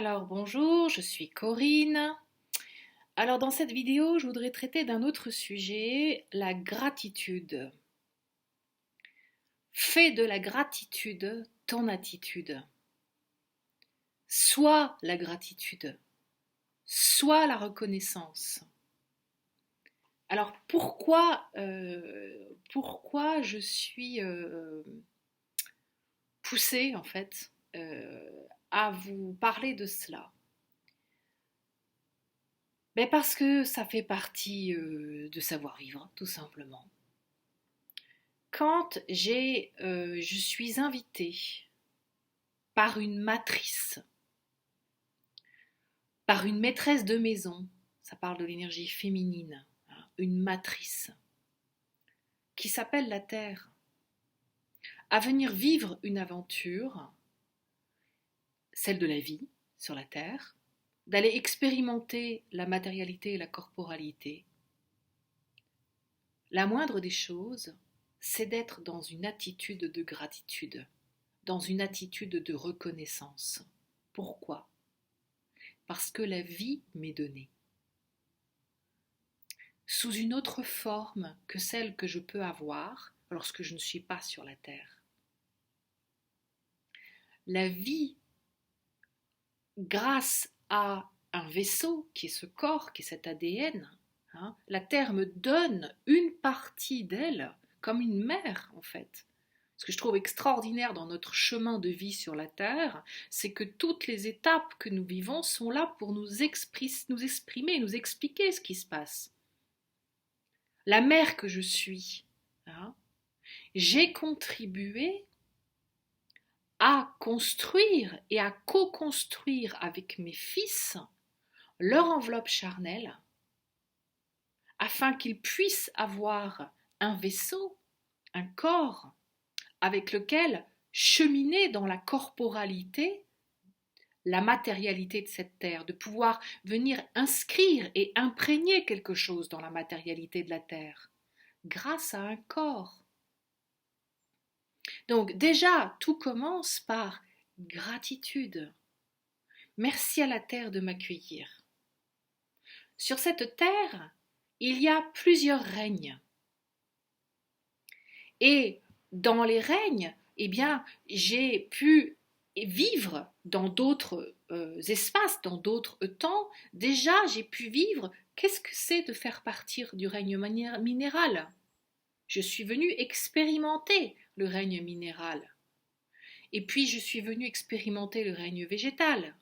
Alors bonjour, je suis Corinne. Alors dans cette vidéo, je voudrais traiter d'un autre sujet, la gratitude. Fais de la gratitude ton attitude. Sois la gratitude, sois la reconnaissance. Alors pourquoi je suis poussée en fait à vous parler de cela? Ben parce que ça fait partie de savoir-vivre, tout simplement. Je suis invitée par une matrice, par une maîtresse de maison, ça parle de l'énergie féminine, hein, une matrice, qui s'appelle la Terre, à venir vivre une aventure, celle de la vie sur la Terre, d'aller expérimenter la matérialité et la corporalité. La moindre des choses, c'est d'être dans une attitude de gratitude, dans une attitude de reconnaissance. Pourquoi ? Parce que la vie m'est donnée, sous une autre forme que celle que je peux avoir lorsque je ne suis pas sur la Terre. La vie, grâce à un vaisseau qui est ce corps, qui est cet ADN, hein, la Terre me donne une partie d'elle comme une mère en fait. Ce que je trouve extraordinaire dans notre chemin de vie sur la Terre, c'est que toutes les étapes que nous vivons sont là pour nous exprimer, nous expliquer ce qui se passe. La mère que je suis, hein, j'ai contribué à construire et à co-construire avec mes fils leur enveloppe charnelle afin qu'ils puissent avoir un vaisseau, un corps avec lequel cheminer dans la corporalité, la matérialité de cette terre, de pouvoir venir inscrire et imprégner quelque chose dans la matérialité de la terre, grâce à un corps. Donc déjà, tout commence par gratitude. Merci à la terre de m'accueillir. Sur cette terre, il y a plusieurs règnes. Et dans les règnes, eh bien, j'ai pu vivre dans d'autres espaces, dans d'autres temps. Déjà, j'ai pu vivre qu'est-ce que c'est de faire partir du règne minéral. Je suis venue expérimenter le règne minéral. Et puis, je suis venue expérimenter le règne végétal.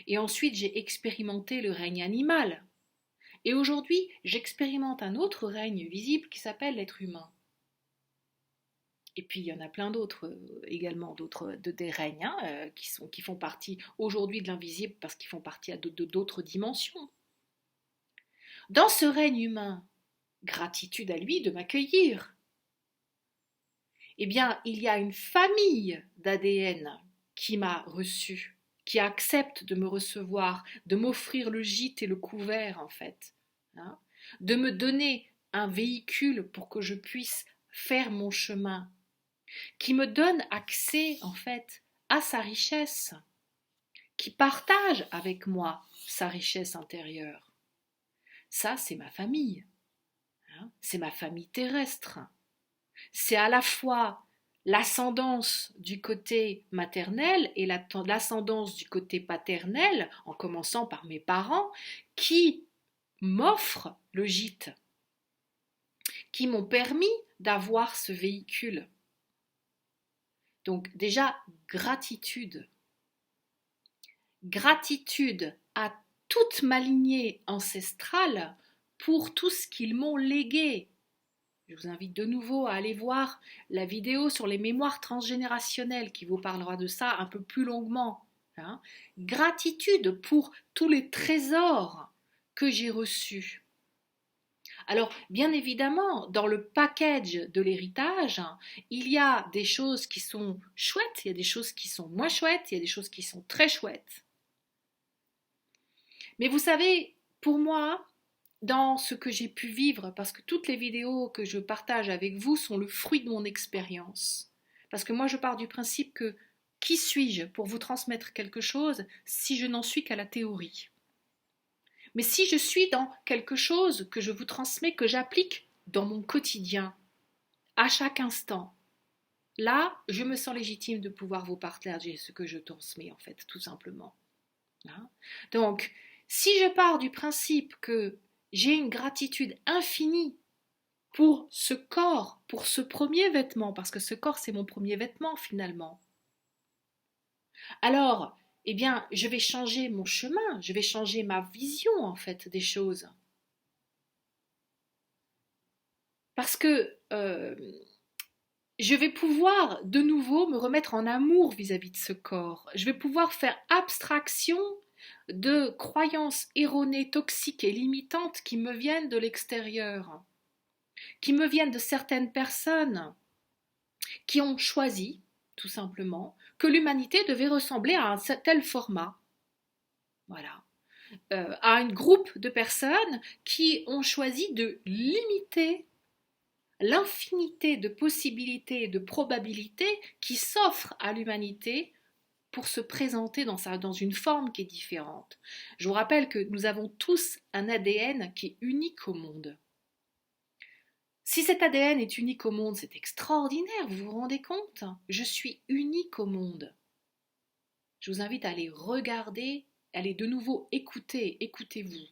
Et ensuite, j'ai expérimenté le règne animal. Et aujourd'hui, j'expérimente un autre règne visible qui s'appelle l'être humain. Et puis il y en a plein d'autres également, des règnes hein, qui font partie aujourd'hui de l'invisible parce qu'ils font partie d'autres dimensions. Dans ce règne humain, gratitude à lui de m'accueillir. Eh bien, il y a une famille d'ADN qui m'a reçu, qui accepte de me recevoir, de m'offrir le gîte et le couvert en fait, hein, de me donner un véhicule pour que je puisse faire mon chemin, qui me donne accès en fait à sa richesse, qui partage avec moi sa richesse intérieure. Ça, c'est ma famille, hein, c'est ma famille terrestre. C'est à la fois l'ascendance du côté maternel et l'ascendance du côté paternel, en commençant par mes parents, qui m'offrent le gîte, qui m'ont permis d'avoir ce véhicule. Donc déjà, gratitude. Gratitude à toute ma lignée ancestrale pour tout ce qu'ils m'ont légué. Je vous invite de nouveau à aller voir la vidéo sur les mémoires transgénérationnelles qui vous parlera de ça un peu plus longuement. Hein. Gratitude pour tous les trésors que j'ai reçus. Alors, bien évidemment, dans le package de l'héritage, il y a des choses qui sont chouettes, il y a des choses qui sont moins chouettes, il y a des choses qui sont très chouettes. Mais vous savez, pour moi, dans ce que j'ai pu vivre, parce que toutes les vidéos que je partage avec vous sont le fruit de mon expérience. Parce que moi, je pars du principe que Qui suis-je pour vous transmettre quelque chose si je n'en suis qu'à la théorie? Mais si je suis dans quelque chose que je vous transmets, que j'applique dans mon quotidien, à chaque instant, là, je me sens légitime de pouvoir vous partager ce que je transmets, en fait, tout simplement. Hein. Donc, si je pars du principe que j'ai une gratitude infinie pour ce corps, pour ce premier vêtement, parce que ce corps, c'est mon premier vêtement, finalement, alors, eh bien, je vais changer mon chemin, je vais changer ma vision, en fait, des choses. Parce que je vais pouvoir de nouveau me remettre en amour vis-à-vis de ce corps. Je vais pouvoir faire abstraction de croyances erronées, toxiques et limitantes qui me viennent de l'extérieur, qui me viennent de certaines personnes qui ont choisi, tout simplement, que l'humanité devait ressembler à un tel format. Voilà. À un groupe de personnes qui ont choisi de limiter l'infinité de possibilités et de probabilités qui s'offrent à l'humanité pour se présenter dans une forme qui est différente. Je vous rappelle que nous avons tous un ADN qui est unique au monde. Si cet ADN est unique au monde, c'est extraordinaire, vous vous rendez compte? Je suis unique au monde. Je vous invite à aller regarder, à aller de nouveau écouter, écoutez-vous.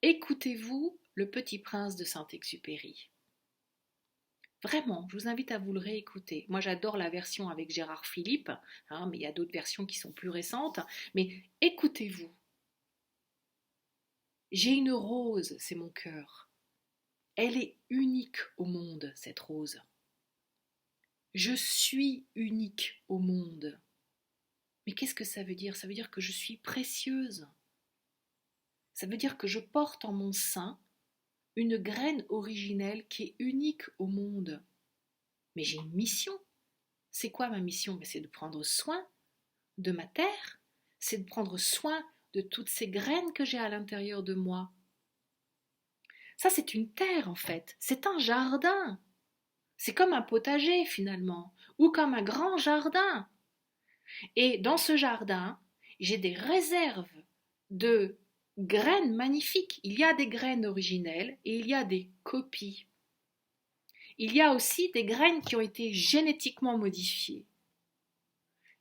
Écoutez-vous Le Petit Prince de Saint-Exupéry. Vraiment, je vous invite à vous le réécouter. Moi, j'adore la version avec Gérard Philippe, hein, mais il y a d'autres versions qui sont plus récentes. Mais écoutez-vous. J'ai une rose, c'est mon cœur. Elle est unique au monde, cette rose. Je suis unique au monde. Mais qu'est-ce que ça veut dire? Ça veut dire que je suis précieuse. Ça veut dire que je porte en mon sein une graine originelle qui est unique au monde. Mais j'ai une mission. C'est quoi ma mission? C'est de prendre soin de ma terre, c'est de prendre soin de toutes ces graines que j'ai à l'intérieur de moi. Ça, c'est une terre en fait, c'est un jardin. C'est comme un potager finalement, ou comme un grand jardin. Et dans ce jardin, j'ai des réserves de graines magnifiques. Il y a des graines originelles et il y a des copies. Il y a aussi des graines qui ont été génétiquement modifiées.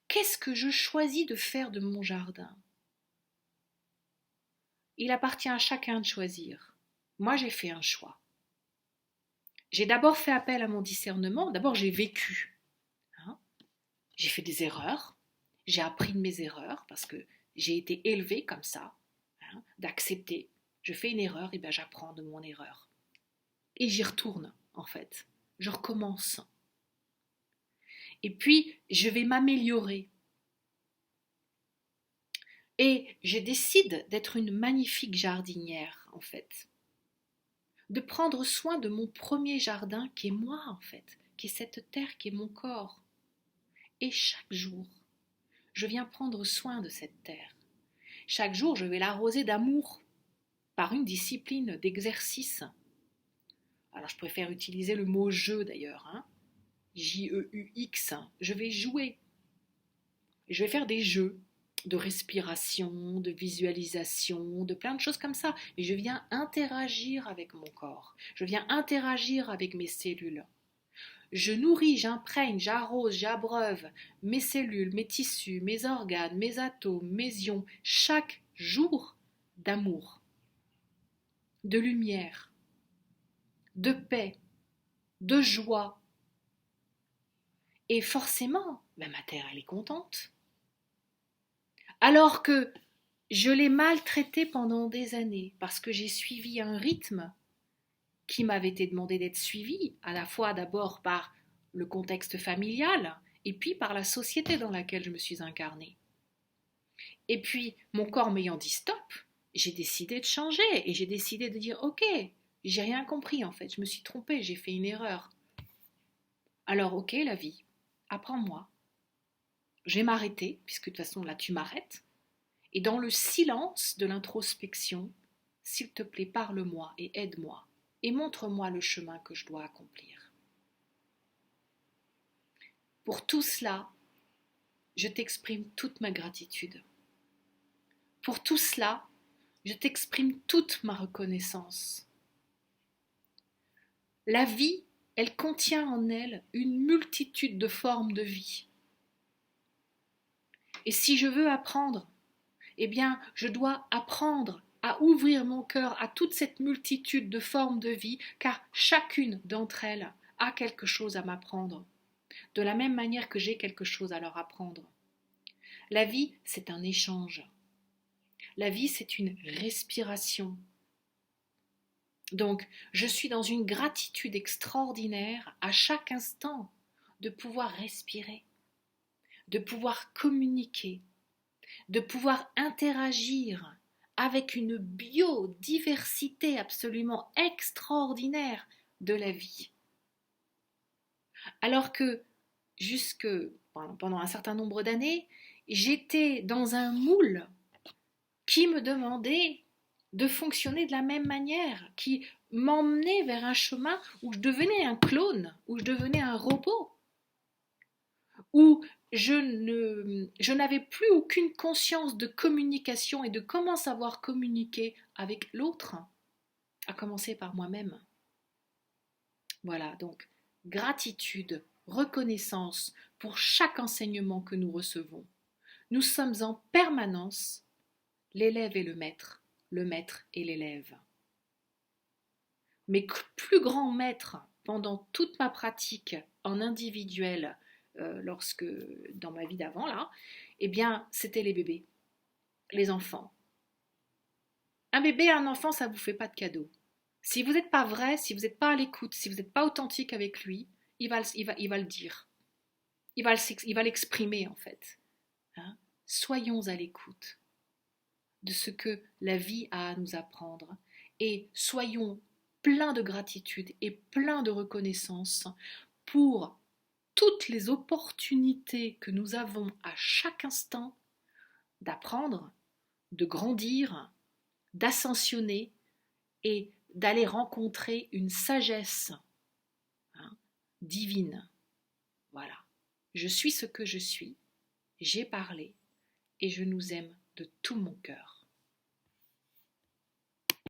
Qu'est-ce que je choisis de faire de mon jardin? Il appartient à chacun de choisir. Moi, j'ai fait un choix. J'ai d'abord fait appel à mon discernement. D'abord, j'ai vécu. Hein. J'ai fait des erreurs. J'ai appris de mes erreurs parce que j'ai été élevée comme ça, hein, d'accepter. Je fais une erreur, et bien j'apprends de mon erreur. Et j'y retourne, en fait. Je recommence. Et puis, je vais m'améliorer. Et je décide d'être une magnifique jardinière, en fait. De prendre soin de mon premier jardin qui est moi, en fait, qui est cette terre qui est mon corps. Et chaque jour, je viens prendre soin de cette terre. Chaque jour, je vais l'arroser d'amour, par une discipline d'exercice. Alors, je préfère utiliser le mot jeu d'ailleurs, hein. J-E-U-X. Je vais jouer. Je vais faire des jeux de respiration, de visualisation, de plein de choses comme ça. Mais je viens interagir avec mon corps. Je viens interagir avec mes cellules. Je nourris, j'imprègne, j'arrose, j'abreuve mes cellules, mes tissus, mes organes, mes atomes, mes ions, chaque jour d'amour, de lumière, de paix, de joie. Et forcément, ma terre, elle est contente. Alors que je l'ai maltraitée pendant des années parce que j'ai suivi un rythme qui m'avait été demandé d'être suivi, à la fois d'abord par le contexte familial et puis par la société dans laquelle je me suis incarnée. Et puis, mon corps m'ayant dit stop, j'ai décidé de changer et j'ai décidé de dire ok, j'ai rien compris en fait, je me suis trompée, j'ai fait une erreur. Alors ok la vie, apprends-moi. Je vais m'arrêter, puisque de toute façon là tu m'arrêtes, et dans le silence de l'introspection, s'il te plaît, parle-moi et aide-moi, et montre-moi le chemin que je dois accomplir. Pour tout cela, je t'exprime toute ma gratitude. Pour tout cela, je t'exprime toute ma reconnaissance. La vie, elle contient en elle une multitude de formes de vie. Et si je veux apprendre, eh bien, je dois apprendre à ouvrir mon cœur à toute cette multitude de formes de vie, car chacune d'entre elles a quelque chose à m'apprendre, de la même manière que j'ai quelque chose à leur apprendre. La vie, c'est un échange. La vie, c'est une respiration. Donc, je suis dans une gratitude extraordinaire à chaque instant de pouvoir respirer, de pouvoir communiquer, de pouvoir interagir avec une biodiversité absolument extraordinaire de la vie. Alors que jusque pendant un certain nombre d'années, j'étais dans un moule qui me demandait de fonctionner de la même manière, qui m'emmenait vers un chemin où je devenais un clone, où je devenais un robot, où je n'avais plus aucune conscience de communication et de comment savoir communiquer avec l'autre, à commencer par moi-même. Voilà, donc gratitude, reconnaissance pour chaque enseignement que nous recevons. Nous sommes en permanence l'élève et le maître et l'élève. Mes plus grands maîtres pendant toute ma pratique en individuel, lorsque dans ma vie d'avant là, eh bien c'était les bébés, les enfants. Un bébé, un enfant, ça ne vous fait pas de cadeau. Si vous n'êtes pas vrai, si vous n'êtes pas à l'écoute, si vous n'êtes pas authentique avec lui, il va le dire. Il va l'exprimer en fait. Hein. Soyons à l'écoute de ce que la vie a à nous apprendre et soyons pleins de gratitude et pleins de reconnaissance pour toutes les opportunités que nous avons à chaque instant d'apprendre, de grandir, d'ascensionner et d'aller rencontrer une sagesse divine. Voilà. Je suis ce que je suis, j'ai parlé et je nous aime de tout mon cœur.